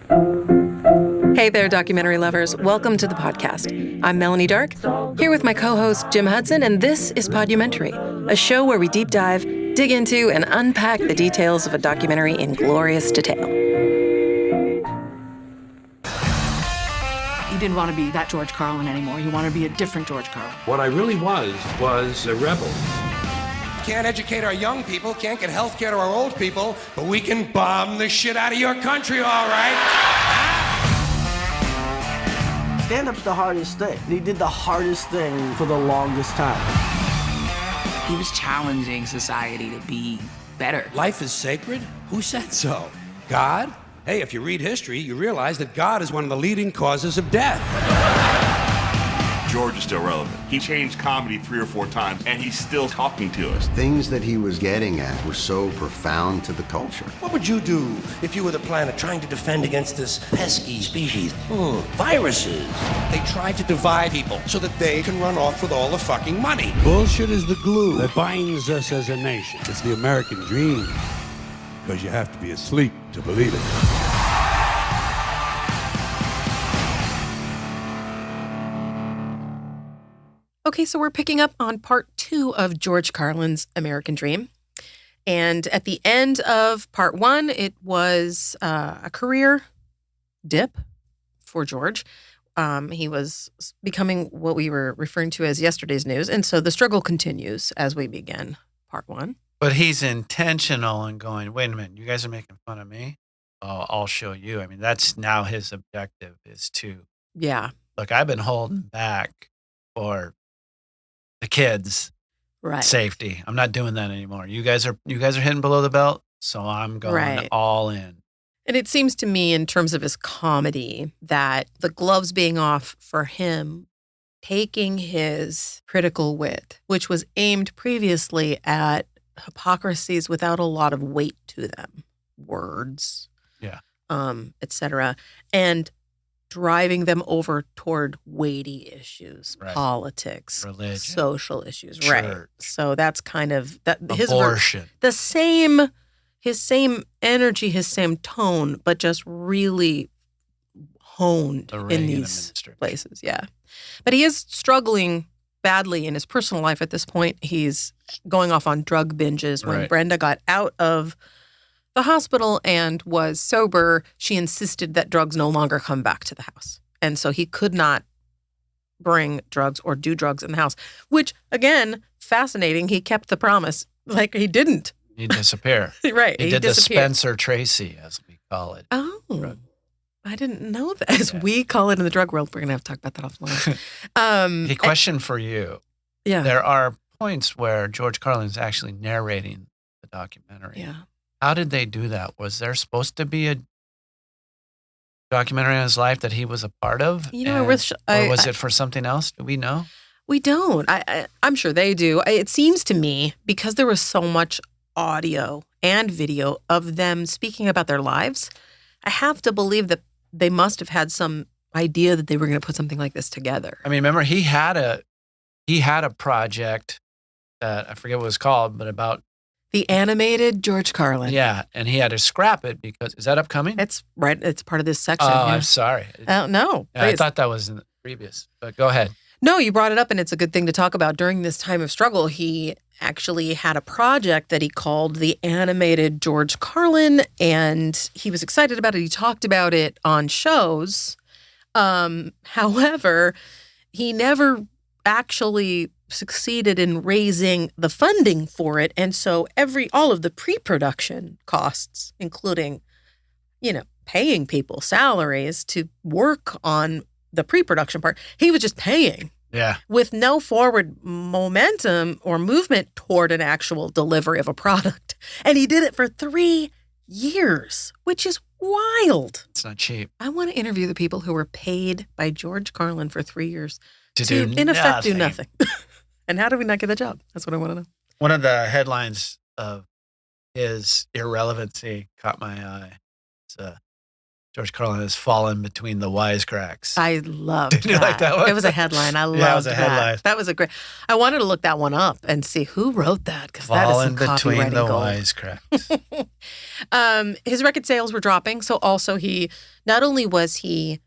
Hey there, documentary lovers. Welcome to the podcast. I'm Melanie Dark, here with my co-host Jim Hudson, and this is Podumentary, a show where we deep dive, dig into, and unpack the details of a documentary in glorious detail. You didn't want to be that George Carlin anymore. You want to be a different George Carlin. What I really was a rebel. Can't educate our young people, can't get health care to our old people, but we can bomb the shit out of your country, all right? Stand-up's the hardest thing. He did the hardest thing for the longest time. He was challenging society to be better. Life is sacred? Who said so? God? Hey, if you read history, you realize that God is one of the leading causes of death. George is still relevant. He changed comedy 3 or 4 times, and he's still talking to us. Things that he was getting at were so profound to the culture. What would you do if you were the planet trying to defend against this pesky species? Viruses. They try to divide people so that they can run off with all the fucking money. Bullshit is the glue that binds us as a nation. It's the American dream. Because you have to be asleep to believe it. Okay, so we're picking up on part 2 of George Carlin's American Dream. And at the end of part 1, it was a career dip for George. He was becoming what we were referring to as yesterday's news. And so the struggle continues as we begin part 1. But he's intentional in going, wait a minute, you guys are making fun of me? Oh, I'll show you. I mean, that's now his objective is to, look, I've been holding back for the kids' safety. I'm not doing that anymore. You guys are hitting below the belt, so I'm going all in. And it seems to me in terms of his comedy that the gloves being off for him, taking his critical wit, which was aimed previously at hypocrisies without a lot of weight to them, words, etc., and driving them over toward weighty issues, politics, religion, social issues, church. So that's kind of that. Abortion. His same energy, his same tone, but just really honed in these places. Yeah, but he is struggling badly in his personal life at this point. He's going off on drug binges. When Brenda got out of the hospital and was sober, she insisted that drugs no longer come back to the house. And so he could not bring drugs or do drugs in the house, which, again, fascinating. He kept the promise. Like, he didn't. He'd disappear. He did the Spencer Tracy, as we call it. Oh, I didn't know that. As we call it in the drug world. We're going to have to talk about that offline. A question for you. Yeah. There are points where George Carlin is actually narrating the documentary. Yeah. How did they do that? Was there supposed to be a documentary on his life that he was a part of? Or was it for something else? Do we know? We don't. I'm sure they do. It seems to me, because there was so much audio and video of them speaking about their lives, I have to believe that they must have had some idea that they were going to put something like this together. I mean, remember, he had a project that I forget what it was called, but about the animated George Carlin. Yeah, and he had to scrap it because, is that upcoming? It's right. It's part of this section. Oh, I'm sorry. No. Yeah, I thought that was in the previous, but go ahead. No, you brought it up, and it's a good thing to talk about. During this time of struggle, he actually had a project that he called the animated George Carlin, and he was excited about it. He talked about it on shows. However, he never actually succeeded in raising the funding for it. And so all of the pre-production costs, including, paying people salaries to work on the pre-production part, he was just paying. Yeah. With no forward momentum or movement toward an actual delivery of a product. And he did it for 3 years, which is wild. It's not cheap. I want to interview the people who were paid by George Carlin for 3 years to in effect, do nothing. And how did we not get the job? That's what I want to know. One of the headlines of his irrelevancy caught my eye. It's George Carlin has fallen between the wisecracks. I loved Did you like that one? It was a headline. I loved it was a headline. That was a great. I wanted to look that one up and see who wrote that because that is some between the gold. wisecracks. His record sales were dropping, so also he not only was he,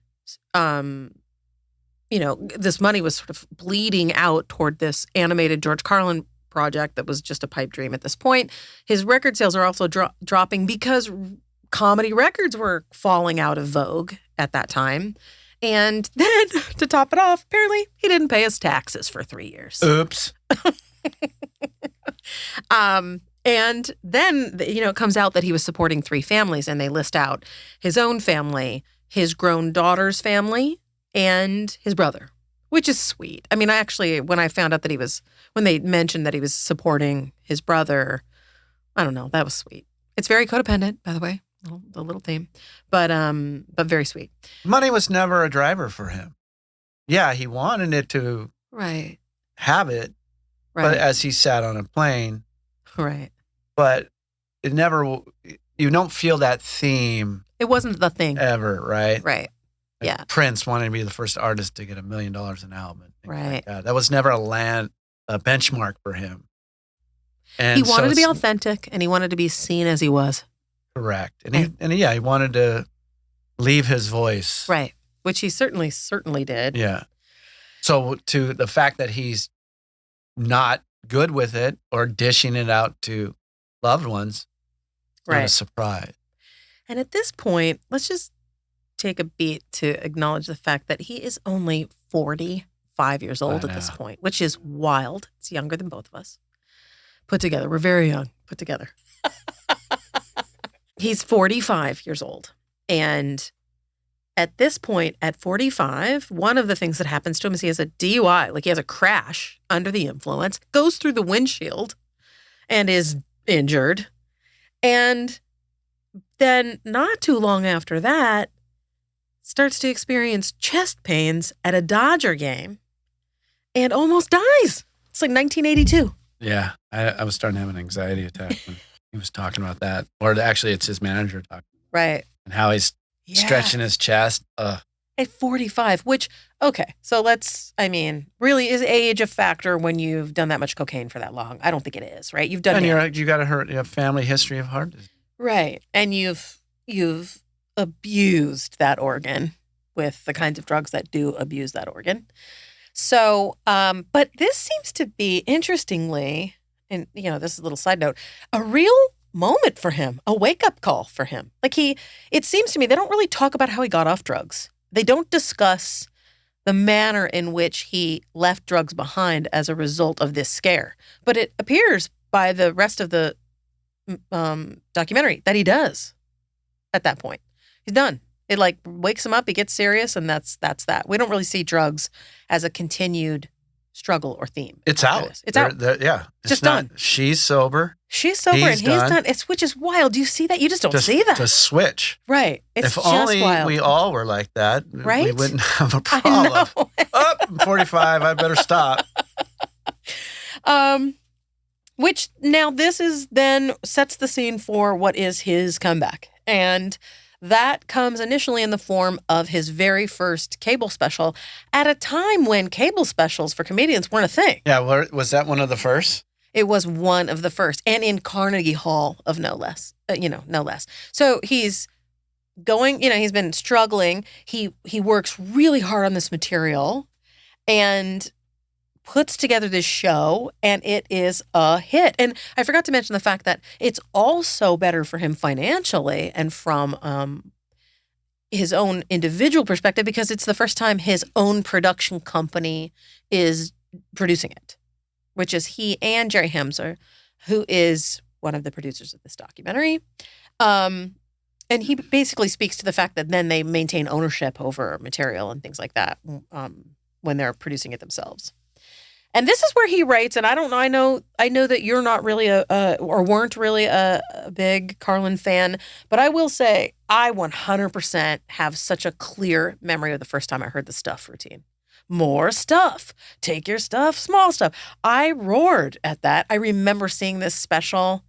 this money was sort of bleeding out toward this animated George Carlin project that was just a pipe dream at this point. His record sales are also dropping because comedy records were falling out of vogue at that time. And then, to top it off, apparently he didn't pay his taxes for 3 years. Oops. And then, it comes out that he was supporting 3 families, and they list out his own family, his grown daughter's family, and his brother, which is sweet. I mean, when I found out that when they mentioned that he was supporting his brother, I don't know, that was sweet. It's very codependent, by the way. The little theme, but very sweet. Money was never a driver for him. Yeah, he wanted it to have it, but as he sat on a plane, but it never. You don't feel that theme. It wasn't the thing ever, right? Right. Yeah. Prince wanted to be the first artist to get $1 million an album. Right. Like that was never a benchmark for him. And he wanted to be authentic, and he wanted to be seen as he was. Correct. And he wanted to leave his voice. Right. Which he certainly did. Yeah. So to the fact that he's not good with it or dishing it out to loved ones, not a surprise. And at this point, let's just take a beat to acknowledge the fact that he is only 45 years old at this point, which is wild. It's younger than both of us. Put together. We're very young. Put together. He's 45 years old. And at this point, at 45, one of the things that happens to him is he has a DUI. Like he has a crash under the influence, goes through the windshield and is injured. And then not too long after that, starts to experience chest pains at a Dodger game and almost dies. It's like 1982. Yeah. I was starting to have an anxiety attack when he was talking about that. Or actually, it's his manager talking. Right. And how he's stretching his chest. At 45, which, okay, so really is age a factor when you've done that much cocaine for that long? I don't think it is, right? You've done you got to hurt. You have family history of heart disease. Right. And you've abused that organ with the kinds of drugs that do abuse that organ. So, but this seems to be, interestingly, and, this is a little side note, a real moment for him, a wake-up call for him. Like it seems to me, they don't really talk about how he got off drugs. They don't discuss the manner in which he left drugs behind as a result of this scare. But it appears by the rest of the documentary that he does at that point. He's done. It wakes him up, he gets serious, and that's that. We don't really see drugs as a continued struggle or theme. It's out. It's out. Yeah. It's just not, done. She's sober. She's sober and he's done. Which is wild. Do you see that? You just don't see that. To switch. Right. It's if just only wild. we all were like that, right? We wouldn't have a problem. I'm 45. I better stop. Which now this is then sets the scene for what is his comeback. And that comes initially in the form of his very first cable special at a time when cable specials for comedians weren't a thing. Yeah, was that one of the first? It was one of the first, and in Carnegie Hall of no less. So he's going, he's been struggling. He works really hard on this material and puts together this show, and it is a hit. And I forgot to mention the fact that it's also better for him financially and from his own individual perspective because it's the first time his own production company is producing it, which is he and Jerry Hamzer, who is one of the producers of this documentary. And he basically speaks to the fact that then they maintain ownership over material and things like that when they're producing it themselves. And this is where he writes, and I don't know, I know that you're not really or weren't really a big Carlin fan, but I will say I 100% have such a clear memory of the first time I heard the stuff routine. More stuff. Take your stuff, small stuff. I roared at that. I remember seeing this special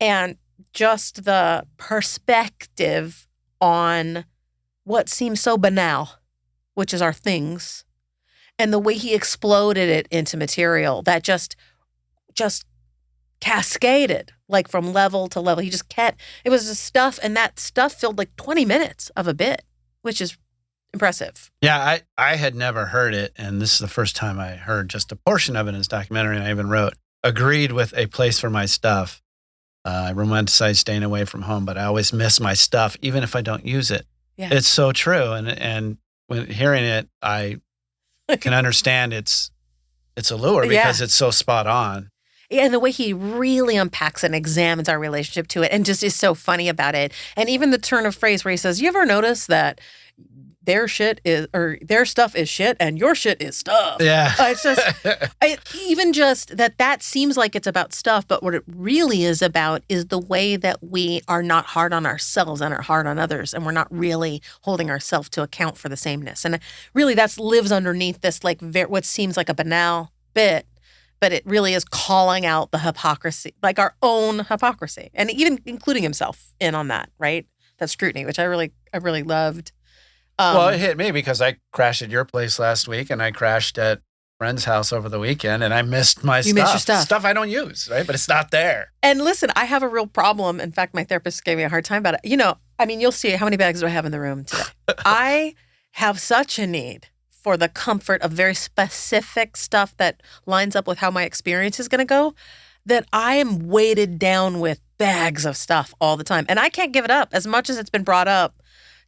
and just the perspective on what seems so banal, which is our things, and the way he exploded it into material that just cascaded, like from level to level. He just kept, it was just stuff, and that stuff filled like 20 minutes of a bit, which is impressive. Yeah, I had never heard it, and this is the first time I heard just a portion of it in his documentary, and I even wrote, agreed with a place for my stuff. I romanticize staying away from home, but I always miss my stuff, even if I don't use it. Yeah. It's so true, and when hearing it, I can understand its allure because it's so spot on. Yeah, and the way he really unpacks and examines our relationship to it and just is so funny about it. And even the turn of phrase where he says, you ever notice that their shit is, or their stuff is shit and your shit is stuff? Yeah. It's just, even just that seems like it's about stuff, but what it really is about is the way that we are not hard on ourselves and are hard on others. And we're not really holding ourselves to account for the sameness. And really that lives underneath this, like what seems like a banal bit, but it really is calling out the hypocrisy, like our own hypocrisy, and even including himself in on that, right? That scrutiny, which I really loved. Well, it hit me because I crashed at your place last week, and I crashed at a friend's house over the weekend, and I missed my stuff. You missed your stuff. Stuff I don't use, right? But it's not there. And listen, I have a real problem. In fact, my therapist gave me a hard time about it. You'll see how many bags do I have in the room today. I have such a need for the comfort of very specific stuff that lines up with how my experience is going to go, that I am weighted down with bags of stuff all the time. And I can't give it up as much as it's been brought up.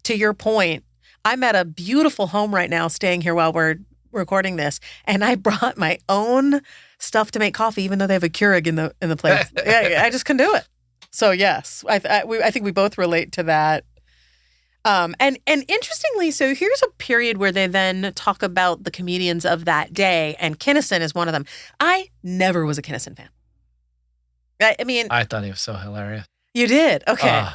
To your point, I'm at a beautiful home right now, staying here while we're recording this, and I brought my own stuff to make coffee, even though they have a Keurig in the place. I just couldn't do it. So yes, I think we both relate to that. And interestingly, so here's a period where they then talk about the comedians of that day, and Kinison is one of them. I never was a Kinison fan. I thought he was so hilarious. You did? Okay.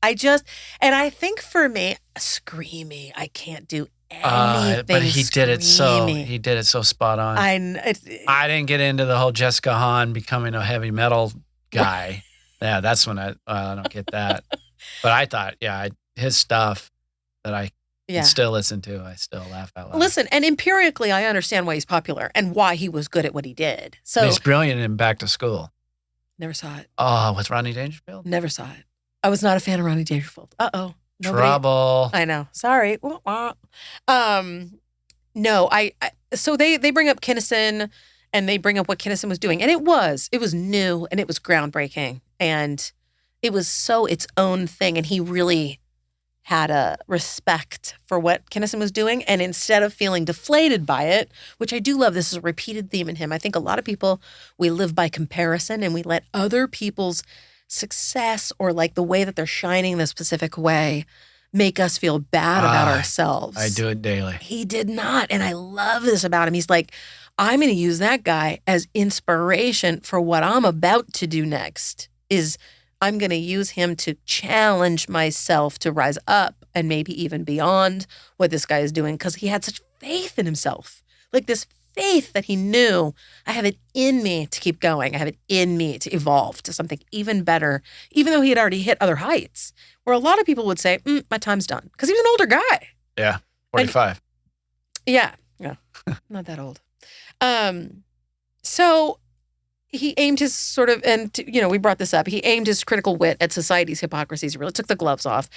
I think for me, screamy, I can't do anything. But he did it screamy. so spot on. I didn't get into the whole Jessica Hahn becoming a heavy metal guy. Yeah, that's when I don't get that. But I thought, his stuff that I can still listen to, I still laugh out loud. Listen, and empirically, I understand why he's popular and why he was good at what he did. So he's brilliant in Back to School. Never saw it. Oh, with Rodney Dangerfield? Never saw it. I was not a fan of Rodney Dangerfield. Uh-oh. Trouble. I know. Sorry. No, so they bring up Kinison, and they bring up what Kinison was doing. And it was new, and it was groundbreaking, and it was so its own thing. And he really had a respect for what Kinison was doing. And instead of feeling deflated by it, which I do love, this is a repeated theme in him. I think a lot of people, we live by comparison, and we let other people's success or like the way that they're shining in a specific way make us feel bad about ourselves. I do it daily. He did not. And I love this about him. He's like, I'm going to use that guy as inspiration for what I'm about to do next. I'm going to use him to challenge myself to rise up and maybe even beyond what this guy is doing, because he had such faith in himself. Like this faith that he knew, I have it in me to keep going. I have it in me to evolve to something even better, even though he had already hit other heights, where a lot of people would say, my time's done, because he was an older guy. Yeah, 45. Yeah, not that old. So he aimed his sort of, and we brought this up, he aimed his critical wit at society's hypocrisies. He really took the gloves off.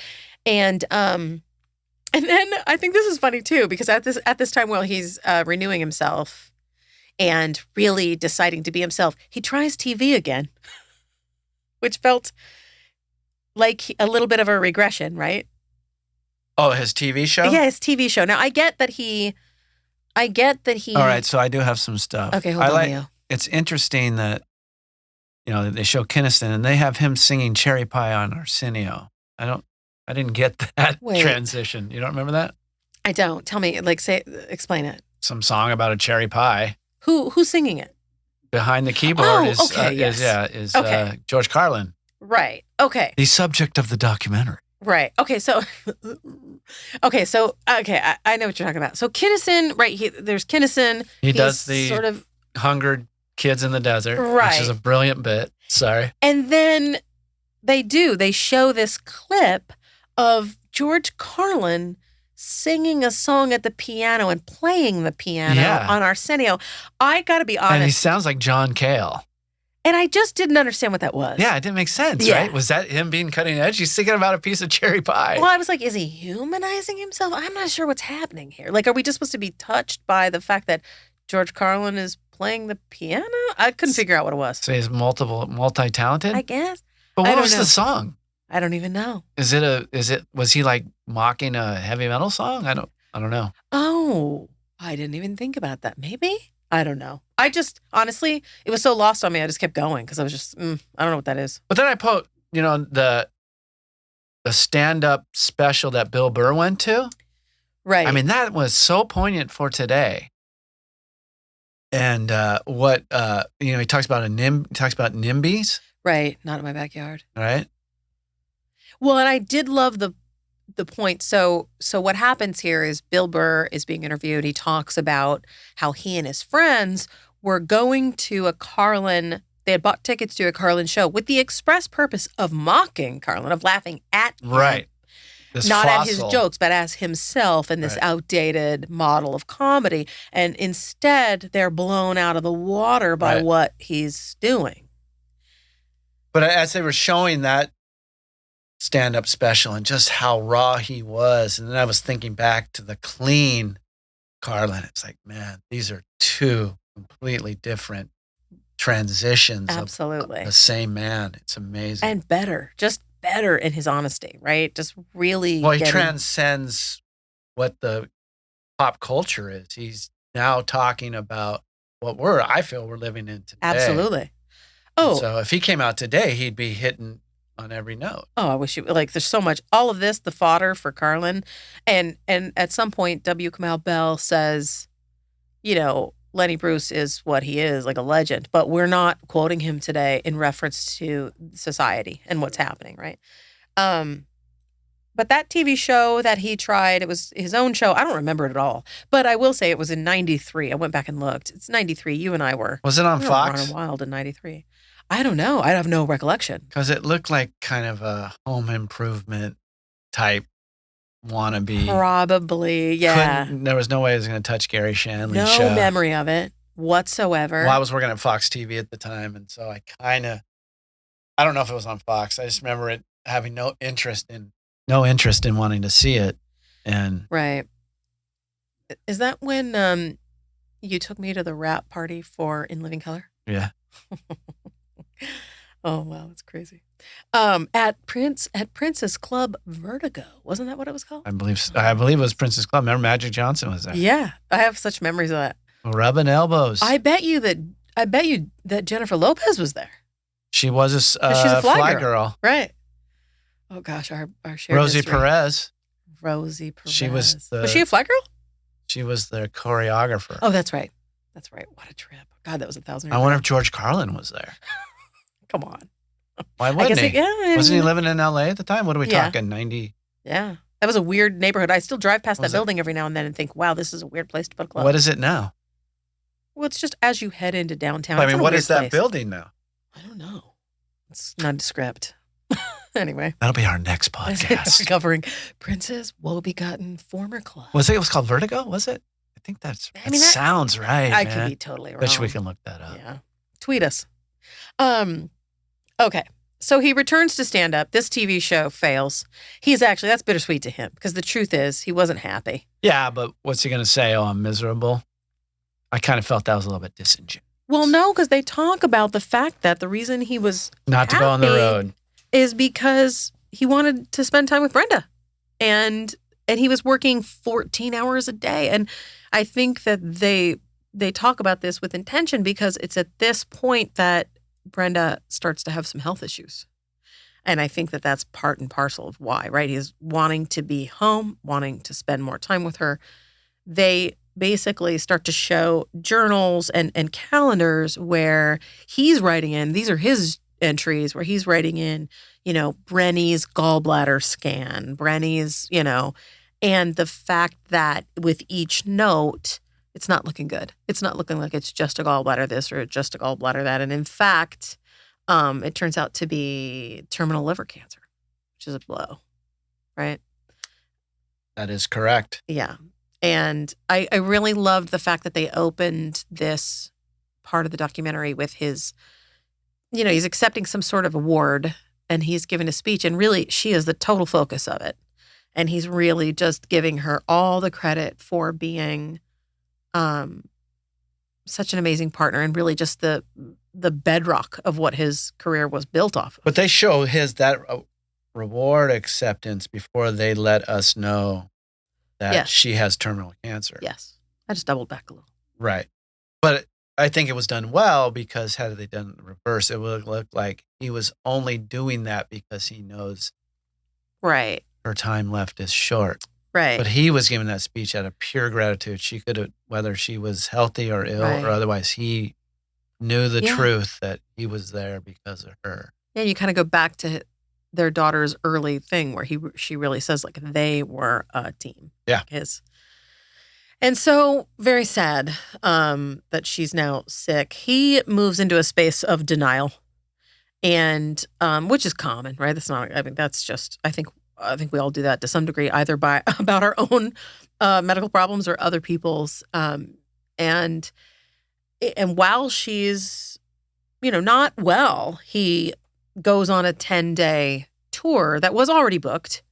And then I think this is funny too, because at this time while he's renewing himself and really deciding to be himself, he tries TV again, which felt like a little bit of a regression, right? Oh, his TV show? Yeah, his TV show. Now I get that he. All right, so I do have some stuff. Okay, hold on, Leo. It's interesting that they show Kinison and they have him singing "Cherry Pie" on Arsenio. I didn't get that transition. You don't remember that? I don't. Tell me, explain it. Some song about a cherry pie. Who's singing it? Behind the keyboard is George Carlin. Right. Okay. The subject of the documentary. Right. Okay. So, I know what you're talking about. So Kinison, right? There's Kinison. He does the sort of hungered kids in the desert, right? Which is a brilliant bit. Sorry. And then they show this clip of George Carlin singing a song at the piano and playing the piano on Arsenio. I got to be honest. And he sounds like John Cale. And I just didn't understand what that was. Yeah, it didn't make sense, right? Was that him being cutting edge? He's thinking about a piece of cherry pie. Well, I was like, is he humanizing himself? I'm not sure what's happening here. Like, are we just supposed to be touched by the fact that George Carlin is playing the piano? I couldn't figure out what it was. So he's multi-talented? I guess. But what was the song? I don't even know. Was he like mocking a heavy metal song? I don't know. Oh, I didn't even think about that. Maybe? I don't know. I just, honestly, it was so lost on me. I just kept going because I was just, I don't know what that is. But then I put, the stand-up special that Bill Burr went to. Right. I mean, that was so poignant for today. And he talks about NIMBYs. Right. Not in my backyard. Right. Well, and I did love the point. So what happens here is Bill Burr is being interviewed. He talks about how he and his friends were going to a Carlin. They had bought tickets to a Carlin show with the express purpose of mocking Carlin, of laughing at him. Right. Not at his jokes, but as himself in this outdated model of comedy. And instead, they're blown out of the water by what he's doing. But as they were showing that stand-up special and just how raw he was, and then I was thinking back to the clean Carlin. It's like, man, these are two completely different transitions of the same man. It's amazing. And just better in his honesty, right? Just really he transcends what the pop culture is. He's now talking about what I feel we're living in today. Absolutely. Oh. And so if he came out today, he'd be hitting on every note. Oh, I wish there's so much, all of this, the fodder for Carlin. And at some point, W. Kamau Bell says, Lenny Bruce is what he is, like a legend, but we're not quoting him today in reference to society and what's happening, right? But that TV show that he tried, it was his own show. I don't remember it at all, but I will say it was in 93. I went back and looked. It's 93. You and I were. Was it on Fox? Running Wild in 93. I don't know. I have no recollection. Because it looked like kind of a home improvement type wannabe. Probably, yeah. There was no way I was going to touch Gary Shandling's show. show. No memory of it whatsoever. Well, I was working at Fox TV at the time, and so I don't know if it was on Fox. I just remember it having no interest in wanting to see it. And right. Is that when you took me to the rap party for In Living Color? Yeah. Oh wow, that's crazy. At Princess Club Vertigo, wasn't that what it was called? I believe it was Princess Club. Remember Magic Johnson was there? Yeah, I have such memories of that. Rubbing elbows. I bet you that Jennifer Lopez was there. She was a she's a fly girl. Right. Oh gosh, our shared Rosie history. Perez. Rosie Perez. She was she a fly girl? She was the choreographer. Oh, that's right. That's right. What a trip. God, that was 1,000 years I wonder if George Carlin was there. Come on. Why wouldn't he? Wasn't he living in LA at the time? What are we Yeah. talking? 90? Yeah. That was a weird neighborhood. I still drive past that building every now and then and think, wow, this is a weird place to put a club. What is it now? Well, it's just as you head into downtown. I mean, what is that place. building now? I don't know. It's nondescript. Anyway. That'll be our next podcast. Covering Princess Woe-Begotten Former Club. Was it was called Vertigo? Was it? I think that sounds right. I could be totally wrong. Bet we can look that up. Yeah. Tweet us. Okay. So he returns to stand up. This TV show fails. That's bittersweet to him because the truth is he wasn't happy. Yeah, but what's he going to say? Oh, I'm miserable. I kind of felt that was a little bit disingenuous. Well, no, because they talk about the fact that the reason he was not to go on the road is because he wanted to spend time with Brenda. And he was working 14 hours a day. And I think that they talk about this with intention because it's at this point that Brenda starts to have some health issues. And I think that that's part and parcel of why, right? He's wanting to be home, wanting to spend more time with her. They basically start to show journals and calendars where he's writing in, these are his entries where he's writing in, Brenny's gallbladder scan, Brenny's, and the fact that with each note, it's not looking good. It's not looking like it's just a gallbladder this or just a gallbladder that. And in fact, it turns out to be terminal liver cancer, which is a blow, right? That is correct. Yeah. And I really loved the fact that they opened this part of the documentary with his, he's accepting some sort of award and he's giving a speech, and really she is the total focus of it. And he's really just giving her all the credit for being such an amazing partner and really just the bedrock of what his career was built off of. But they show that reward acceptance before they let us know that she has terminal cancer. Yes. I just doubled back a little. Right. But I think it was done well, because had they done the reverse, it would look like he was only doing that because he knows right. her time left is short. Right. But he was giving that speech out of pure gratitude. She could have, whether she was healthy or ill or otherwise, he knew the truth that he was there because of her. Yeah, you kind of go back to their daughter's early thing where she really says like they were a team. Yeah. His. And so very sad that she's now sick. He moves into a space of denial, and which is common, right? That's not. I mean, that's just. I think we all do that to some degree, either about our own medical problems or other people's. And while she's, not well, he goes on a 10-day tour that was already booked.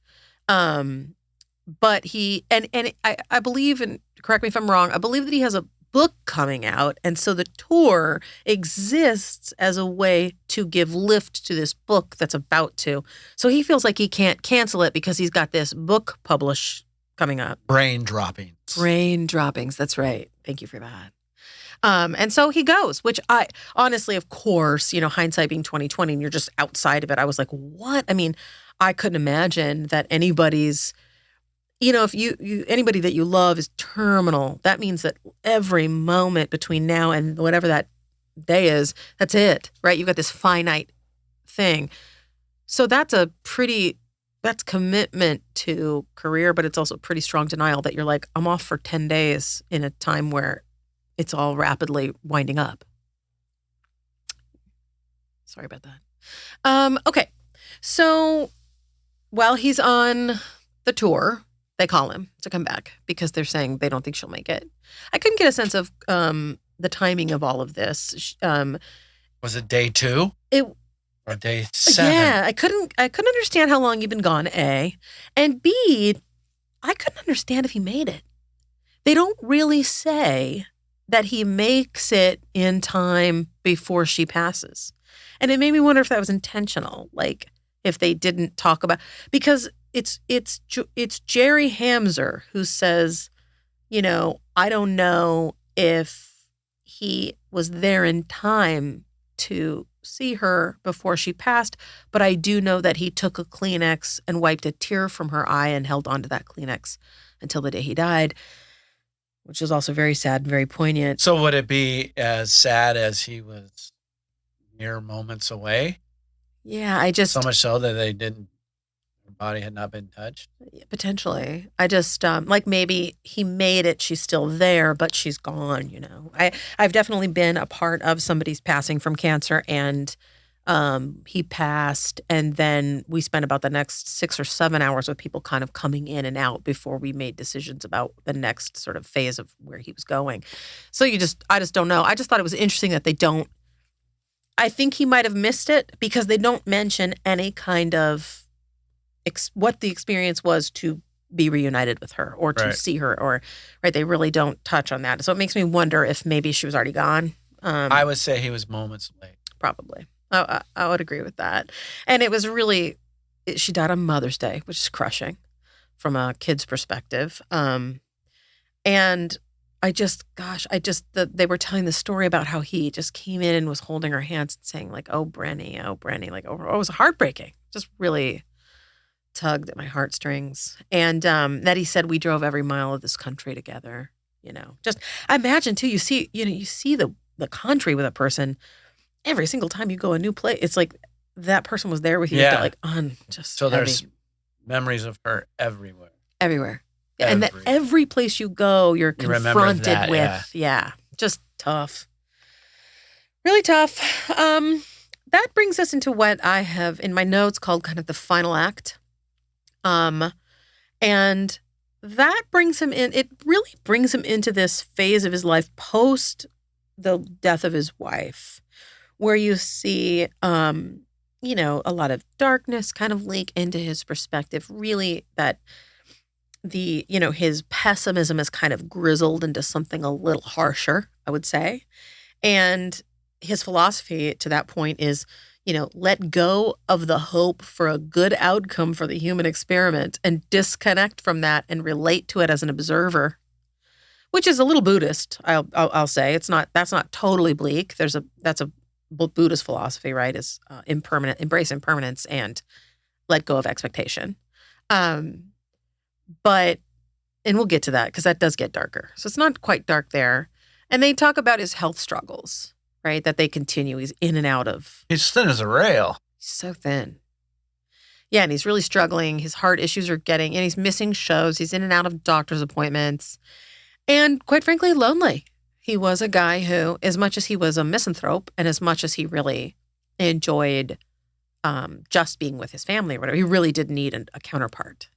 But he and I believe, and correct me if I'm wrong, I believe that he has a book coming out, and so the tour exists as a way to give lift to this book that's about to. So he feels like he can't cancel it because he's got this book published coming up. Brain droppings. That's right. Thank you for that. And so he goes, which I honestly, of course, hindsight being 2020, and you're just outside of it. I was like, what? I mean, I couldn't imagine that anybody's. If anybody that you love is terminal, that means that every moment between now and whatever that day is, that's it, right? You've got this finite thing. So that's commitment to career, but it's also pretty strong denial that you're like, I'm off for 10 days in a time where it's all rapidly winding up. Sorry about that. Okay. So while he's on the tour, they call him to come back because they're saying they don't think she'll make it. I couldn't get a sense of the timing of all of this. Was it day 2? Or day 7? Yeah, I couldn't understand how long you've been gone, A. And B, I couldn't understand if he made it. They don't really say that he makes it in time before she passes. And it made me wonder if that was intentional, like if they didn't talk about, because it's Jerry Hamzer who says, I don't know if he was there in time to see her before she passed, but I do know that he took a Kleenex and wiped a tear from her eye and held onto that Kleenex until the day he died, which is also very sad and very poignant. So would it be as sad as he was mere moments away? Yeah, so much so that her body had not been touched? Potentially. I just, maybe he made it, she's still there, but she's gone, I've definitely been a part of somebody's passing from cancer, and he passed, and then we spent about the next 6 or 7 hours with people kind of coming in and out before we made decisions about the next sort of phase of where he was going. So I just don't know. I just thought it was interesting that they don't, I think he might have missed it because they don't mention any kind of what the experience was to be reunited with her or to see her, or they really don't touch on that. So it makes me wonder if maybe she was already gone. I would say he was moments late. Probably. I would agree with that. And it was really, she died on Mother's Day, which is crushing from a kid's perspective. And they were telling the story about how he just came in and was holding her hands and saying like, oh, Brenny, like, it was heartbreaking. Just really tugged at my heartstrings. And that he said, we drove every mile of this country together, just I imagine too, you see the country with a person every single time you go a new place. It's like that person was there with you. Yeah. So heavy. There's memories of her everywhere. Yeah, and that every place you go, you're confronted with. Yeah. Just tough. Really tough. That brings us into what I have in my notes called kind of the final act. And that brings him in. It really brings him into this phase of his life post the death of his wife, where you see, a lot of darkness kind of leak into his perspective. Really, that his pessimism is kind of grizzled into something a little harsher, I would say. And his philosophy to that point is, let go of the hope for a good outcome for the human experiment and disconnect from that and relate to it as an observer, which is a little Buddhist. I'll say that's not totally bleak. That's a Buddhist philosophy, right? Is embrace impermanence and let go of expectation. But we'll get to that because that does get darker. So it's not quite dark there. And they talk about his health struggles, right? That they continue. He's in and out of. He's thin as a rail. He's so thin. Yeah, and he's really struggling. His heart issues are and he's missing shows. He's in and out of doctor's appointments. And quite frankly, lonely. He was a guy who, as much as he was a misanthrope and as much as he really enjoyed just being with his family or whatever, he really did need a counterpart,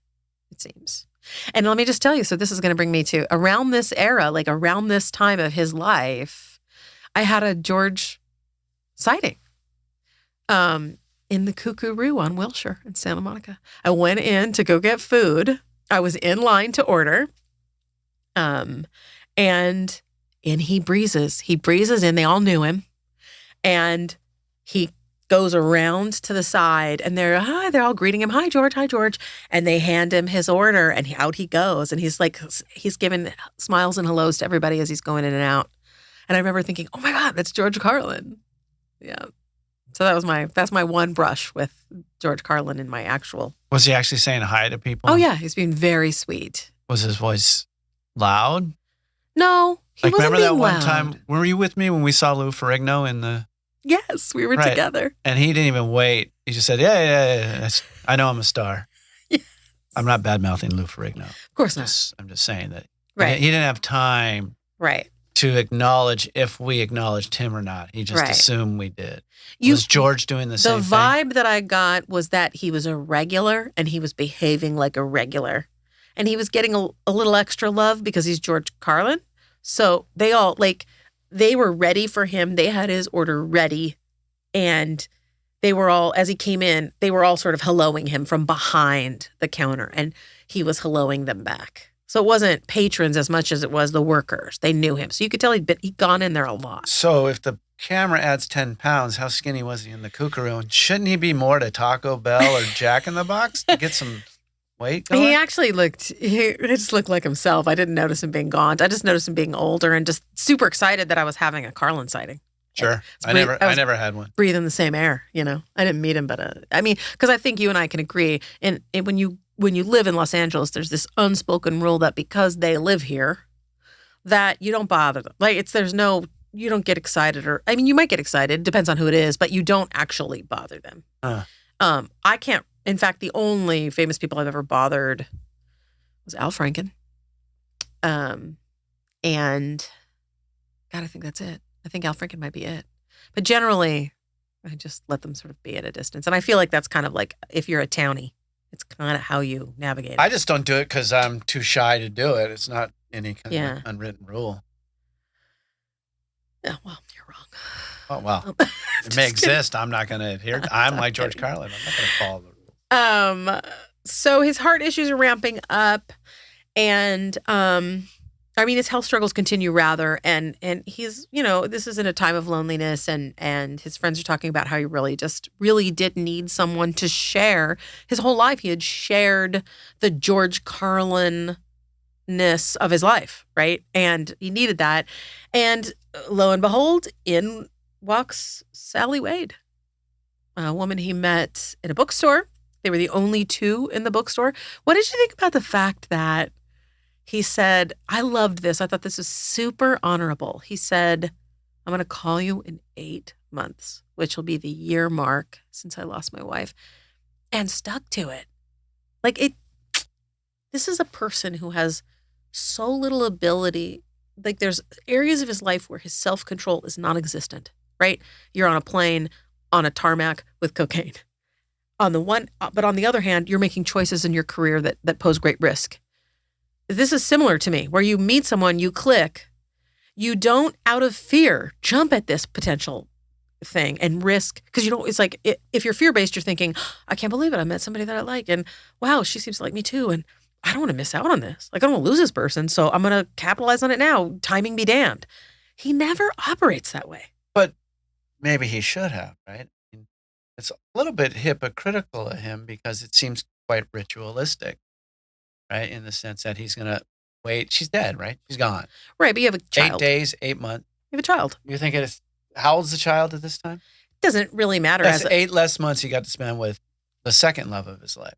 it seems. And let me just tell you, so this is going to bring me to around this era, like around this time of his life, I had a George sighting in the Cuckoo Roo on Wilshire in Santa Monica. I went in to go get food. I was in line to order. And in he breezes. He breezes in. They all knew him. And he goes around to the side and they're all greeting him. Hi, George. Hi, George. And they hand him his order and out he goes. And he's giving smiles and hellos to everybody as he's going in and out. And I remember thinking, oh my God, that's George Carlin. Yeah. So that's my one brush with George Carlin in my actual. Was he actually saying hi to people? Oh yeah. He's being very sweet. Was his voice loud? No, he wasn't remember that being one loud. time? Were you with me when we saw Lou Ferrigno in the? Yes, we were together. And he didn't even wait. He just said, yeah. I know I'm a star. Yes. I'm not bad-mouthing Lou Ferrigno. Of course not. I'm just saying that. Right. He didn't have time. Right. To acknowledge if we acknowledged him or not. He just assumed we did. Was George doing the same thing? The vibe that I got was that he was a regular and he was behaving like a regular. And he was getting a little extra love because he's George Carlin. So they all, they were ready for him. They had his order ready. And they were all, as he came in, they were all sort of helloing him from behind the counter. And he was helloing them back. So it wasn't patrons as much as it was the workers. They knew him. So you could tell he'd gone in there a lot. So if the camera adds 10 pounds, how skinny was he in the Kookaroo? And shouldn't he be more to Taco Bell or Jack in the Box to get some weight going? He actually he just looked like himself. I didn't notice him being gaunt. I just noticed him being older and just super excited that I was having a Carlin sighting. Sure. I never had one. Breathing the same air, I didn't meet him, but because I think you and I can agree. And when you live in Los Angeles, there's this unspoken rule that because they live here, that you don't bother them. You don't get excited you might get excited, depends on who it is, but you don't actually bother them. I can't, in fact, the only famous people I've ever bothered was Al Franken. And God, I think that's it. I think Al Franken might be it. But generally, I just let them sort of be at a distance. And I feel like that's kind of like if you're a townie, it's kind of how you navigate it. I just don't do it because I'm too shy to do it. It's not any kind of unwritten rule. Yeah, well, you're wrong. Oh, well, it may exist. I'm not going to adhere to I'm like George Carlin. I'm not going to follow the rules. So his heart issues are ramping up. And, his health struggles continue rather. And he's, this is in a time of loneliness. And his friends are talking about how he really did need someone to share. His whole life, he had shared the George Carlin ness of his life, right? And he needed that. And lo and behold, in walks Sally Wade, a woman he met in a bookstore. They were the only two in the bookstore. What did you think about the fact that he said, I loved this. I thought this was super honorable. He said, I'm going to call you in 8 months, which will be the year mark since I lost my wife, and stuck to it. This is a person who has so little ability. There's areas of his life where his self-control is non-existent, right? You're on a plane, on a tarmac with cocaine. But on the other hand, you're making choices in your career that pose great risk. this is similar to me, where you meet someone, you click, you don't out of fear jump at this potential thing and risk, because you don't, it's like, if you're fear-based, you're thinking, I can't believe it, I met somebody that I like, and wow, she seems to like me too, and I don't want to miss out on this. Like, I don't want to lose this person, so I'm going to capitalize on it now. Timing be damned. He never operates that way. But maybe he should have, right? It's a little bit hypocritical of him because it seems quite ritualistic, right? In the sense that he's going to wait. She's dead, right? She's gone. Right, but you have a child. 8 days, 8 months. You have a child. You think it's, how old's the child at this time? It doesn't really matter. That's 8 less months he got to spend with the second love of his life.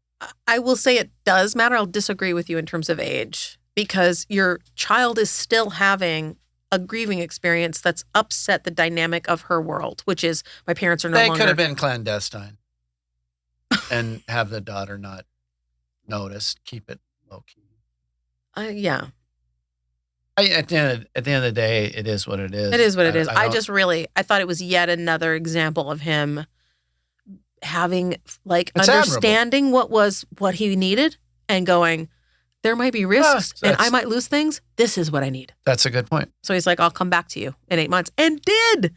I will say it does matter. I'll disagree with you in terms of age, because your child is still having a grieving experience that's upset the dynamic of her world, which is my parents are no longer. They could have been clandestine and have the daughter not notice, keep it low key. Yeah. At the end of the day, it is what it is. It is what it is. I thought it was yet another example of him having, like, it's understanding admirable. what he needed and going, there might be risks and I might lose things. This is what I need. That's a good point. So he's like, I'll come back to you in 8 months. And did.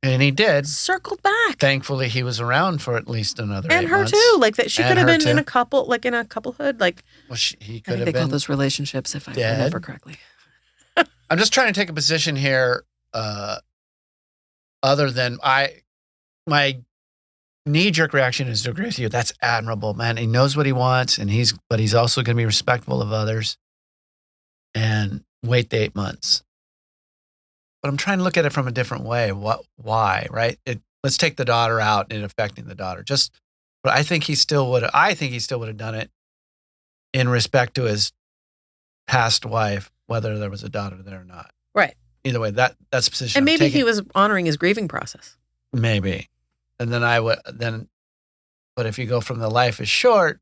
And he did. Circled back. Thankfully, he was around for at least another 8 months. And her too. Like, that she could have been in a couplehood. Like, well, he could I think have they been call those relationships, if I remember correctly. I'm just trying to take a position here, other than my knee-jerk reaction is to agree with you. That's admirable, man. He knows what he wants, but he's also going to be respectful of others and wait the 8 months. But I'm trying to look at it from a different way. Why, right? Let's take the daughter out and affecting the daughter. But I think he still would have done it in respect to his past wife, whether there was a daughter there or not. Right. Either way, that's the position. And maybe he was honoring his grieving process. Maybe. And then but if you go from the life is short,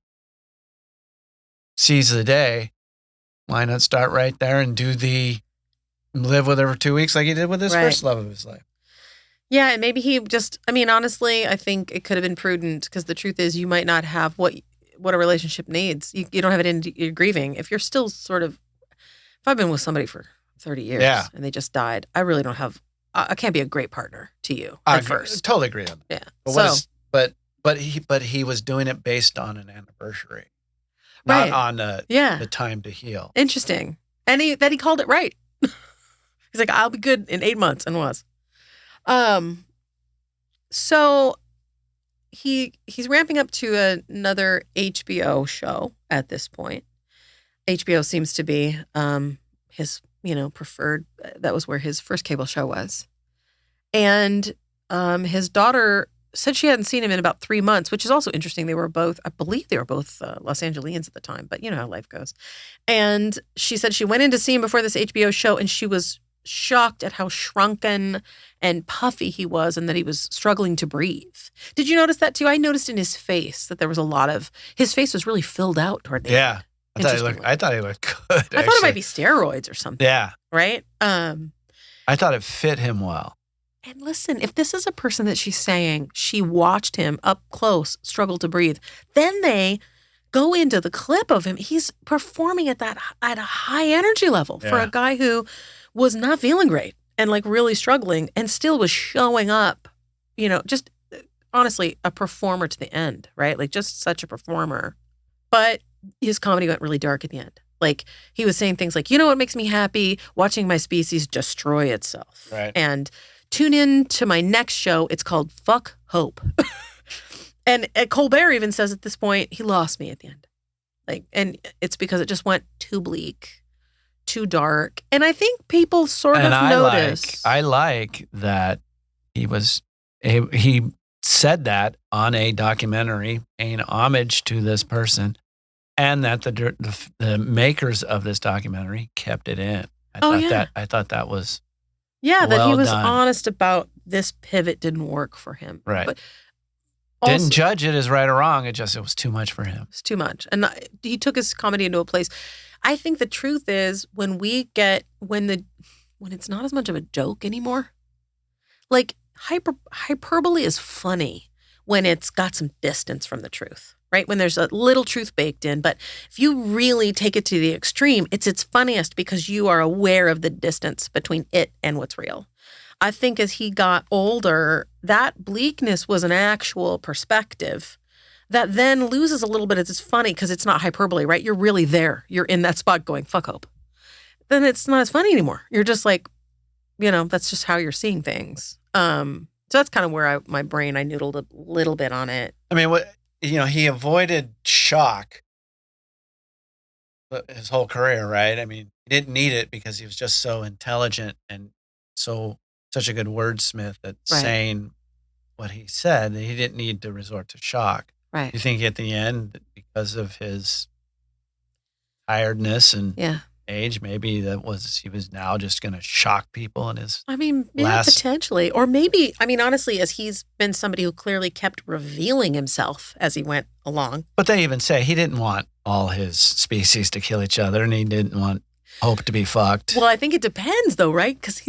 seize the day, why not start right there and live with her for 2 weeks like he did with his first love of his life? Yeah, and maybe he just, honestly, I think it could have been prudent, because the truth is you might not have what a relationship needs. You don't have it in your grieving. If you're still sort of, if I've been with somebody for 30 years and they just died, I really don't have, I can't be a great partner to you at first. Totally agree on that. Yeah. But he was doing it based on an anniversary, not on the time to heal. Interesting. And he called it right. He's like, I'll be good in 8 months, and was. So he's ramping up to another HBO show at this point. HBO seems to be his, preferred. That was where his first cable show was. And his daughter said she hadn't seen him in about 3 months, which is also interesting. I believe they were both Los Angeles at the time, but you know how life goes. And she said she went in to see him before this HBO show, and she was shocked at how shrunken and puffy he was, and that he was struggling to breathe. Did you notice that too? I noticed in his face that there was his face was really filled out toward the end. I thought he looked good. I thought it might be steroids or something. Yeah. Right? I thought it fit him well. And listen, if this is a person that she's saying she watched him up close struggle to breathe, then they go into the clip of him. He's performing at a high energy level for a guy who was not feeling great and like really struggling, and still was showing up, just honestly a performer to the end, right? Like, just such a performer. But his comedy went really dark at the end. Like, he was saying things like, what makes me happy? Watching my species destroy itself. Right. And tune in to my next show. It's called Fuck Hope. And Colbert even says at this point, he lost me at the end. Like, and it's because it just went too bleak, too dark. And I think people sort of notice. I like that he said that on a documentary, paying homage to this person, and that the makers of this documentary kept it in. I thought that was that he was honest about this pivot didn't work for him. Right. But didn't judge it as right or wrong. It was too much for him. It's too much. And he took his comedy into a place. I think the truth is when it's not as much of a joke anymore, like hyperbole is funny when it's got some distance from the truth. right? When there's a little truth baked in. But if you really take it to the extreme, it's funniest because you are aware of the distance between it and what's real. I think as he got older, that bleakness was an actual perspective that then loses a little bit. It's funny because it's not hyperbole, right? You're really there. You're in that spot going, fuck hope. Then it's not as funny anymore. You're just like, that's just how you're seeing things. So that's kind of where I noodled a little bit on it. I mean, he avoided shock his whole career, right? I mean, he didn't need it because he was just so intelligent and such a good wordsmith at saying what he said. He didn't need to resort to shock. Right. You think at the end, because of his tiredness and age, maybe he was now just going to shock people in his potentially. Or maybe, honestly, as he's been somebody who clearly kept revealing himself as he went along. But they even say he didn't want all his species to kill each other and he didn't want hope to be fucked. Well, I think it depends though, right? Because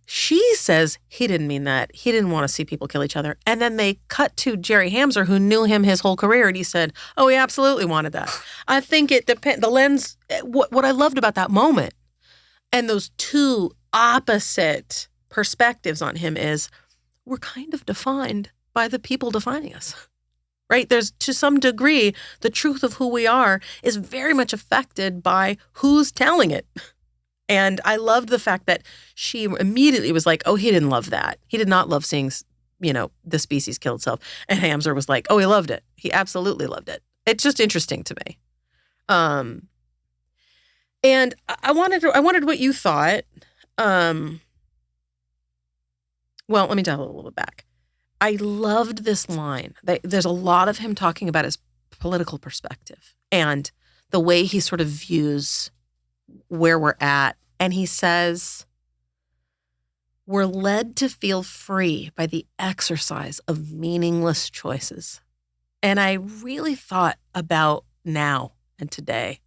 she says he didn't mean that. He didn't want to see people kill each other. And then they cut to Jerry Hamser, who knew him his whole career, and he said, oh, he absolutely wanted that. I think it depends. The lens, what I loved about that moment and those two opposite perspectives on him is we're kind of defined by the people defining us. Right? There's, to some degree, the truth of who we are is very much affected by who's telling it. And I loved the fact that she immediately was like, oh, he didn't love that. He did not love seeing, the species kill itself. And Hamser was like, oh, he loved it. He absolutely loved it. It's just interesting to me. And I wanted what you thought. Well, let me dial a little bit back. I loved this line. There's a lot of him talking about his political perspective and the way he sort of views where we're at. And he says, we're led to feel free by the exercise of meaningless choices. And I really thought about now and today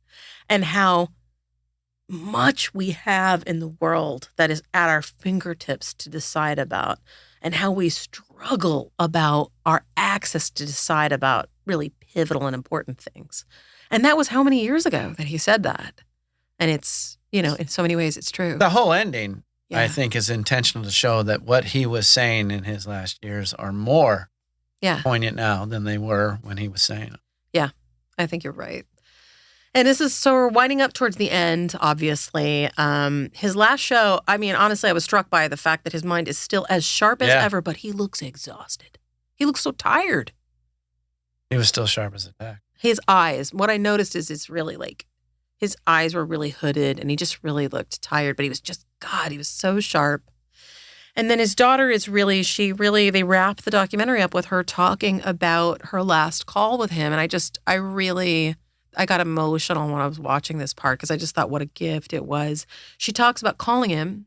and how much we have in the world that is at our fingertips to decide about, and how we struggle about our access to decide about really pivotal and important things. And that was how many years ago that he said that? And it's, in so many ways, it's true. The whole ending, I think, is intentional to show that what he was saying in his last years are more poignant now than they were when he was saying it. Yeah, I think you're right. And so we're winding up towards the end, obviously. His last show, honestly, I was struck by the fact that his mind is still as sharp as ever, but he looks exhausted. He looks so tired. He was still sharp as a tack. His eyes, what I noticed is it's really like, his eyes were really hooded and he just really looked tired, but he was just, God, he was so sharp. And then his daughter is they wrap the documentary up with her talking about her last call with him. And I got emotional when I was watching this part because I just thought what a gift it was. She talks about calling him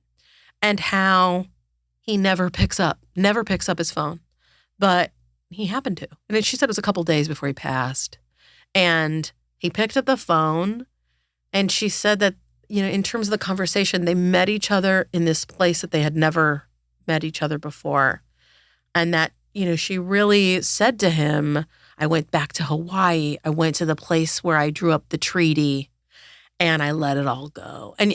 and how he never picks up his phone. But he happened to. And she said it was a couple days before he passed. And he picked up the phone and she said that, in terms of the conversation, they met each other in this place that they had never met each other before. And that, she really said to him, I went back to Hawaii. I went to the place where I drew up the treaty and I let it all go. And,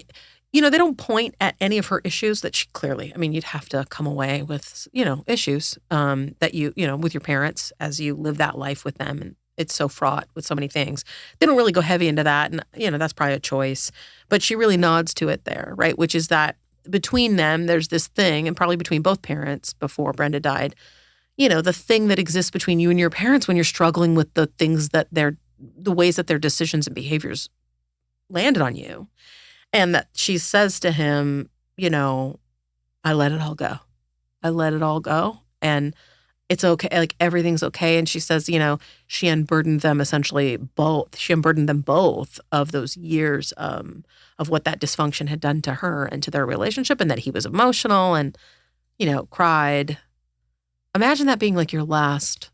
they don't point at any of her issues that she clearly, you'd have to come away with, issues that with your parents as you live that life with them. And it's so fraught with so many things. They don't really go heavy into that. And, that's probably a choice. But she really nods to it there, right? Which is that between them, there's this thing, and probably between both parents before Brenda died, the thing that exists between you and your parents when you're struggling with the things that the ways that their decisions and behaviors landed on you. And that she says to him, I let it all go. I let it all go. And it's okay. Like everything's okay. And she says, she unburdened them both. She unburdened them both of those years of what that dysfunction had done to her and to their relationship, and that he was emotional and, cried. Imagine that being like your last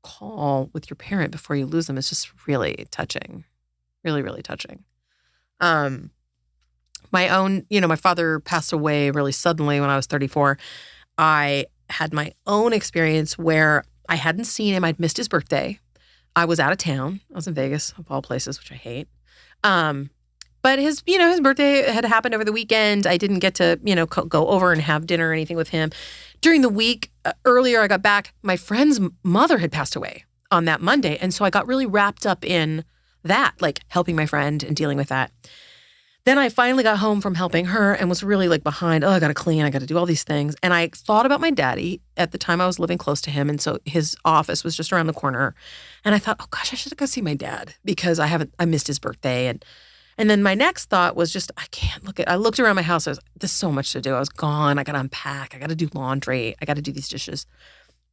call with your parent before you lose them. It's just really touching. Really, really touching. My own, my father passed away really suddenly when I was 34. I had my own experience where I hadn't seen him. I'd missed his birthday. I was out of town. I was in Vegas, of all places, which I hate. But his birthday had happened over the weekend. I didn't get to, go over and have dinner or anything with him. During the week, earlier I got back, my friend's mother had passed away on that Monday. And so I got really wrapped up in that, like helping my friend and dealing with that. Then I finally got home from helping her and was really like behind, I got to clean, I got to do all these things. And I thought about my daddy. At the time I was living close to him. And so his office was just around the corner. And I thought, oh gosh, I should go see my dad because I missed his birthday. And then my next thought was just, I looked around my house. There's so much to do. I was gone. I got to unpack. I got to do laundry. I got to do these dishes.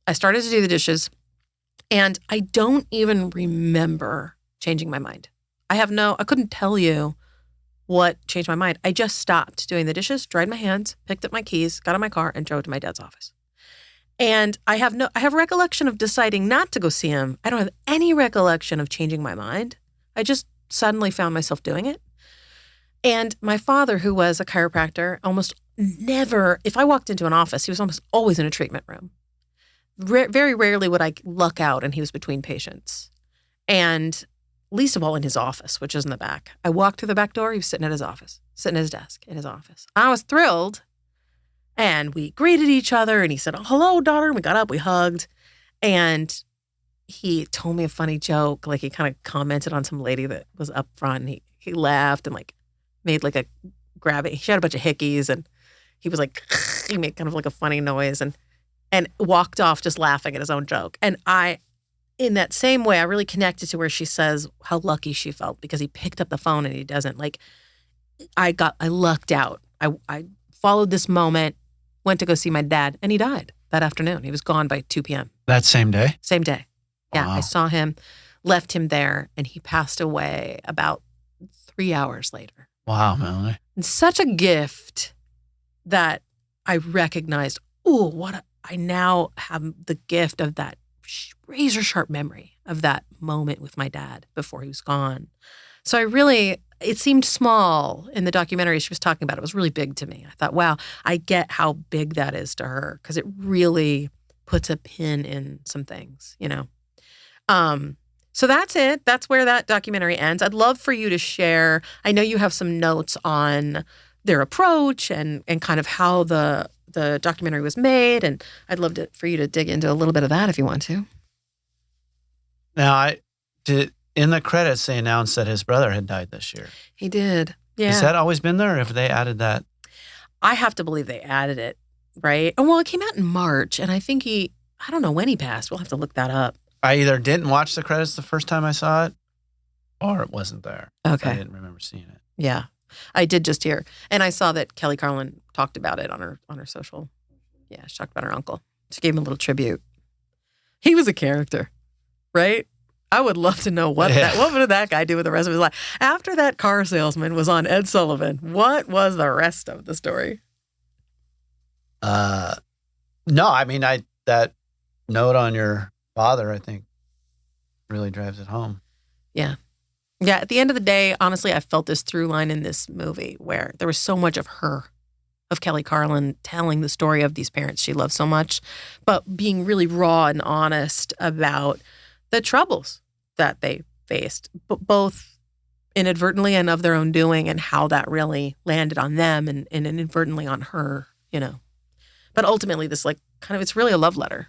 I started to do the dishes and I don't even remember changing my mind. I couldn't tell you what changed my mind. I just stopped doing the dishes, dried my hands, picked up my keys, got in my car and drove to my dad's office. And I have recollection of deciding not to go see him. I don't have any recollection of changing my mind. I just suddenly found myself doing it. And my father, who was a chiropractor, almost never, if I walked into an office, he was almost always in a treatment room. Very rarely would I luck out and he was between patients. And least of all in his office, which is in the back. I walked through the back door. He was sitting at his office, sitting at his desk in his office. I was thrilled. And we greeted each other and he said, oh, hello, daughter. And we got up, we hugged. And he told me a funny joke. Like he kind of commented on some lady that was up front. And he laughed and like made like a grab it. She had a bunch of hickeys and he was like, he made kind of like a funny noise and walked off just laughing at his own joke. And in that same way, I really connected to where she says how lucky she felt because he picked up the phone and he doesn't. Like, I lucked out. I followed this moment, went to go see my dad, and he died that afternoon. He was gone by 2 p.m. That same day? Same day. Yeah, Wow. I saw him, left him there, and he passed away about 3 hours later. Wow, Melanee. And such a gift that I recognized, I now have the gift of that razor sharp memory of that moment with my dad before he was gone. So it seemed small in the documentary she was talking about. It was really big to me. I thought, wow, I get how big that is to her because it really puts a pin in some things, So that's it. That's where that documentary ends. I'd love for you to share. I know you have some notes on their approach and kind of how the documentary was made, and I'd love for you to dig into a little bit of that if you want to. Now, in the credits, they announced that his brother had died this year. He did. Yeah. Has that always been there, or have they added that? I have to believe they added it, right? Oh, well, it came out in March, and I think I don't know when he passed. We'll have to look that up. I either didn't watch the credits the first time I saw it, or it wasn't there. Okay. I didn't remember seeing it. Yeah. I did just hear. And I saw that Kelly Carlin talked about it on her social. Yeah, she talked about her uncle. She gave him a little tribute. He was a character, right? I would love to know what did that guy do with the rest of his life? After that car salesman was on Ed Sullivan, what was the rest of the story? No, I mean, that note on your father, I think, really drives it home. Yeah. Yeah, at the end of the day, honestly, I felt this through line in this movie where there was so much of her, of Kelly Carlin telling the story of these parents she loved so much, but being really raw and honest about the troubles that they faced, both inadvertently and of their own doing, and how that really landed on them and inadvertently on her, But ultimately, this it's really a love letter.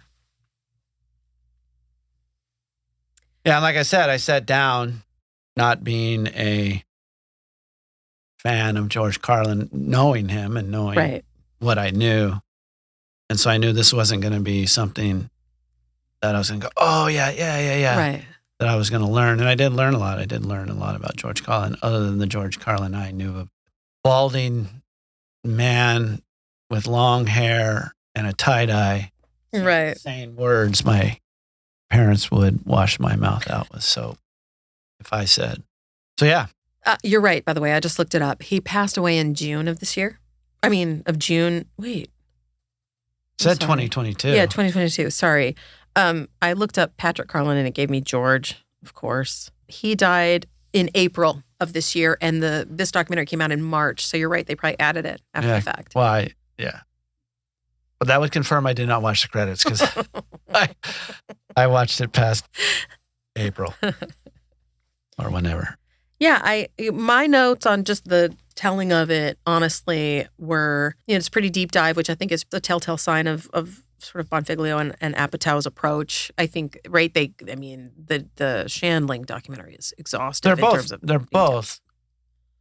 Yeah, and like I said, I sat down, not being a fan of George Carlin, knowing him and knowing what I knew. And so I knew this wasn't going to be something that I was going to go, oh, yeah. Right. That I was going to learn. And I did learn a lot. I did learn a lot about George Carlin, other than the George Carlin I knew of. Balding man with long hair and a tie-dye. Right. Saying words my parents would wash my mouth out with soap if I said. So, yeah. You're right, by the way. I just looked it up. He passed away in June of this year. Of June. Wait. It said 2022. Yeah, 2022. Sorry. I looked up Patrick Carlin and it gave me George, of course. He died in April of this year, and this documentary came out in March. So you're right. They probably added it after the fact. Well, But that would confirm I did not watch the credits because I watched it past April or whenever. Yeah, my notes on just the telling of it, honestly, were, it's a pretty deep dive, which I think is the telltale sign of sort of Bonfiglio and Apatow's approach. I think, right, the Shandling documentary is exhaustive. They're both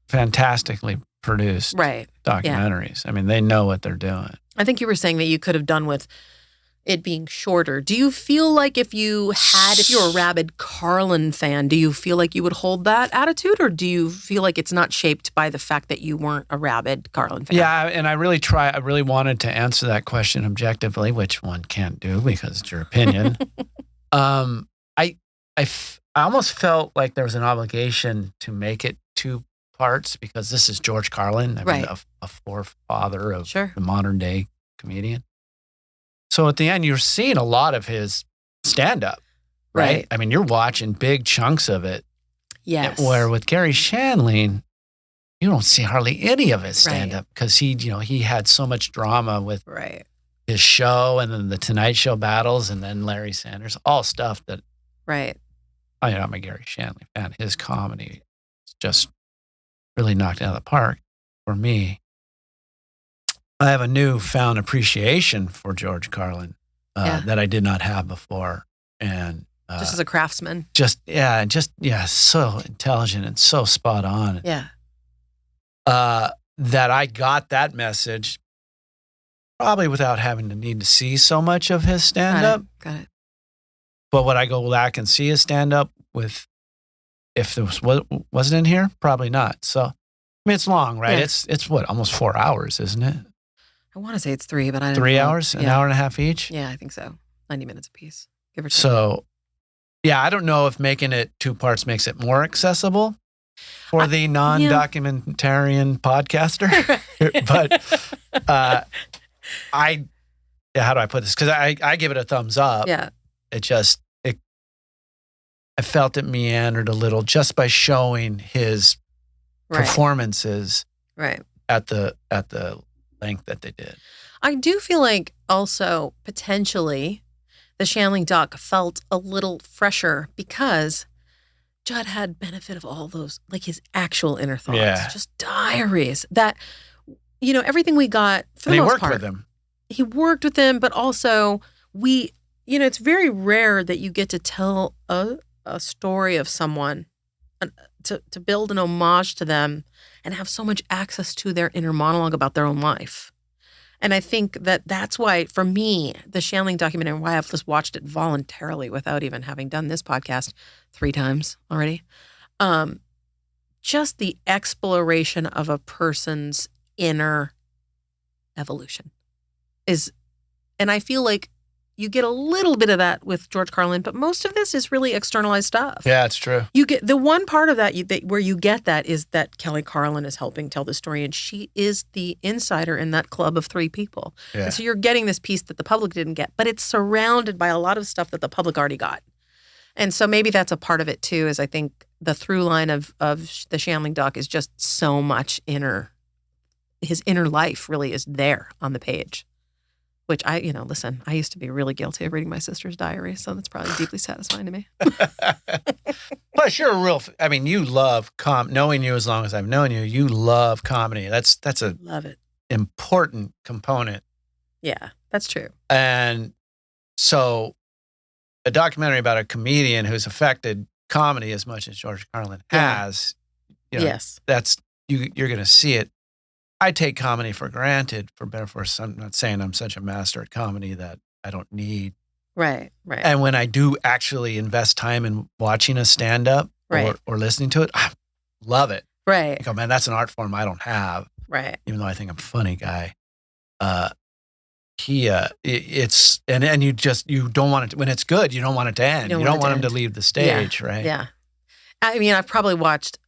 fantastically produced documentaries. Yeah. I mean, they know what they're doing. I think you were saying that you could have done with it being shorter. Do you feel like if you're a rabid Carlin fan, do you feel like you would hold that attitude, or do you feel like it's not shaped by the fact that you weren't a rabid Carlin fan? Yeah, and I really wanted to answer that question objectively, which one can't do because it's your opinion. I almost felt like there was an obligation to make it 2 parts because this is George Carlin, I mean, a forefather of the modern day comedian. So at the end, you're seeing a lot of his stand-up, right? I mean, you're watching big chunks of it. Yes. Where with Gary Shandling, you don't see hardly any of his stand-up because he had so much drama with his show and then the Tonight Show battles and then Larry Sanders, all stuff that. Right. I'm a Gary Shandling fan. His comedy is just really knocked out of the park for me. I have a newfound appreciation for George Carlin that I did not have before, and just as a craftsman, so intelligent and so spot on. Yeah, that I got that message probably without having to need to see so much of his stand up. Got it. But would I go back and see his stand up if there wasn't in here? Probably not. So I mean, it's long, right? Yeah. It's what, almost 4 hours, isn't it? I want to say it's 3, but I don't know. 3 hours? An hour and a half each? Yeah, I think so. 90 minutes apiece, give or take. So, yeah, I don't know if making it 2 parts makes it more accessible for the non-documentarian podcaster. But how do I put this? Because I give it a thumbs up. Yeah. I felt it meandered a little just by showing his performances at the length that they did. I do feel like also potentially the Shandling doc felt a little fresher because Judd had benefit of all those, like his actual inner thoughts, just diaries that, everything we got for the most part. He worked with them, but also it's very rare that you get to tell a story of someone, to build an homage to them and have so much access to their inner monologue about their own life. And I think that's why, for me, the Shandling documentary, why I've just watched it voluntarily without even having done this podcast 3 times already, just the exploration of a person's inner evolution and I feel like you get a little bit of that with George Carlin, but most of this is really externalized stuff. Yeah, it's true. You get the one part of that where you get that is that Kelly Carlin is helping tell the story, and she is the insider in that club of 3 people. Yeah. And so you're getting this piece that the public didn't get, but it's surrounded by a lot of stuff that the public already got. And so maybe that's a part of it too, is I think the through line of the Shandling doc is just so much his inner life really is there on the page. Which I used to be really guilty of reading my sister's diary, so that's probably deeply satisfying to me. Plus, you're you love knowing you as long as I've known you, you love comedy. That's a love it. Important component. Yeah, that's true. And so a documentary about a comedian who's affected comedy as much as George Carlin has, yes, that's you're going to see it. I take comedy for granted, for better or for worse. I'm not saying I'm such a master at comedy that I don't need. Right. And when I do actually invest time in watching a stand-up or listening to it, I love it. Right. I go, man, that's an art form I don't have. Right. Even though I think I'm a funny guy. It's, and you don't want it, when it's good, you don't want it to end. You don't want him to leave the stage, right? Yeah. I mean, I've probably watched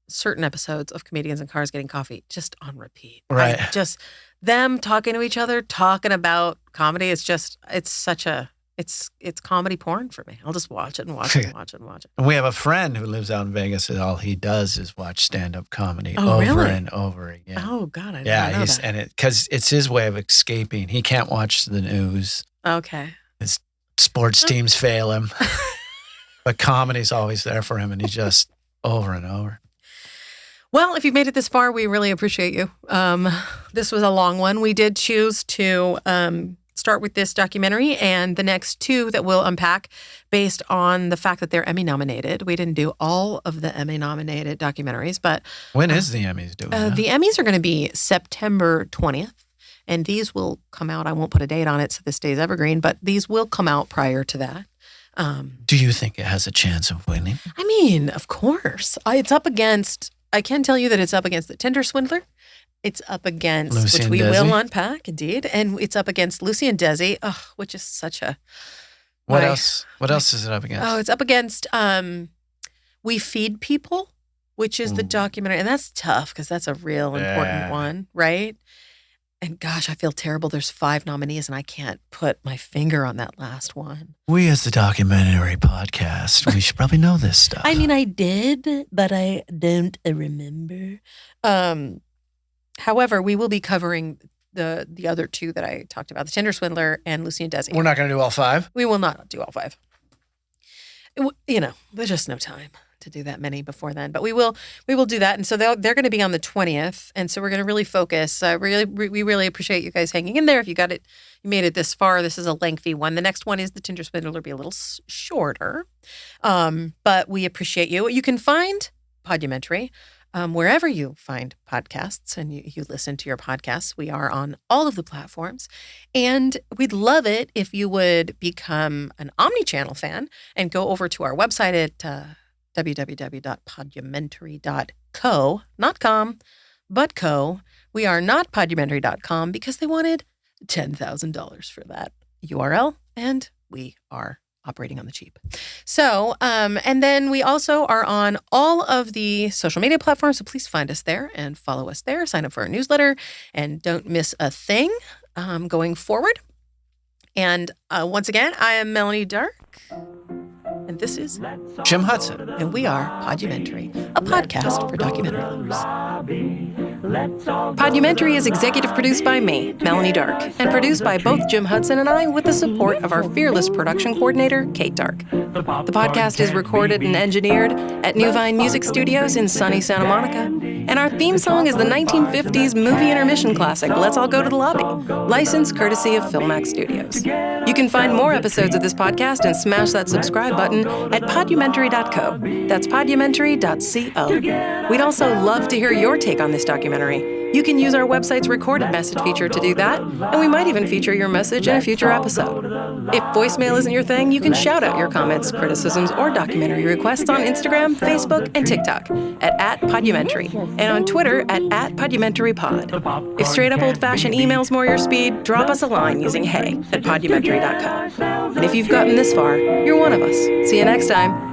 certain episodes of Comedians in Cars Getting Coffee just on repeat. Right. Just them talking to each other, talking about comedy. It's comedy porn for me. I'll just watch it and watch it and watch it and watch it. And we have a friend who lives out in Vegas and all he does is watch stand-up comedy and over again. Oh, God. I didn't know that. Because it's his way of escaping. He can't watch the news. Okay. It's Sports teams fail him. But comedy's always there for him, and he just over and over. Well, if you've made it this far, we really appreciate you. This was a long one. We did choose to start with this documentary and the next two that we'll unpack based on the fact that they're Emmy nominated. We didn't do all of the Emmy nominated documentaries, but... When is the Emmys doing that? The Emmys are going to be September 20th, and these will come out. I won't put a date on it so this stays evergreen, but these will come out prior to that. Do you think it has a chance of winning? I mean, of course. It's up against... I can tell you that it's up against The Tinder Swindler. It's up against, Lucy which and we Desi? will unpack, indeed. And it's up against Lucy and Desi, which is such a... What else? What else is it up against? Oh, it's up against We Feed People, which is the documentary. And that's tough because that's a real important one, right? And gosh, I feel terrible. There's 5 nominees and I can't put my finger on that last one. We as the documentary podcast, we should probably know this stuff. I mean, I did, but I don't remember. However, we will be covering the other two that I talked about, The Tinder Swindler and Lucy and Desi. We're not going to do all 5? We will not do all 5. There's just no time to do that many before then, but we will do that. And so they're going to be on the 20th. And so we're going to really focus. We really appreciate you guys hanging in there. If you made it this far, this is a lengthy one. The next one is The Tinder Swindler. It'll be a little shorter. But we appreciate you. You can find Podumentary wherever you find podcasts and you listen to your podcasts. We are on all of the platforms. And we'd love it if you would become an omnichannel fan and go over to our website at www.podumentary.co, not com, but co. We are not podumentary.com because they wanted $10,000 for that URL, and we are operating on the cheap. So, and then we also are on all of the social media platforms, so please find us there and follow us there. Sign up for our newsletter, and don't miss a thing going forward. And once again, I am Melanee Dark. And this is Jim Hudson. And we are Podumentary, a podcast for documentary lovers. Podumentary is executive produced by me, Melanee Dark, and produced by both Jim Hudson and I with the support of our fearless production coordinator, Kate Dark. The podcast is recorded and engineered at New Vine Music Studios in sunny Santa Monica. And our theme song is the 1950s movie intermission classic, Let's All Go to the Lobby, licensed courtesy of Filmax Studios. You can find more episodes of this podcast and smash that subscribe button at podumentary.co. That's podumentary.co. We'd also love to hear your take on this documentary. You can use our website's recorded message feature to do that, and we might even feature your message in a future episode. If voicemail isn't your thing, you can shout out your comments, criticisms, or documentary requests on Instagram, Facebook, and TikTok at Podumentary, and on Twitter at @PodumentaryPod. If straight-up old-fashioned email's more your speed, drop us a line using hey@podumentary.com. And if you've gotten this far, you're one of us. See you next time.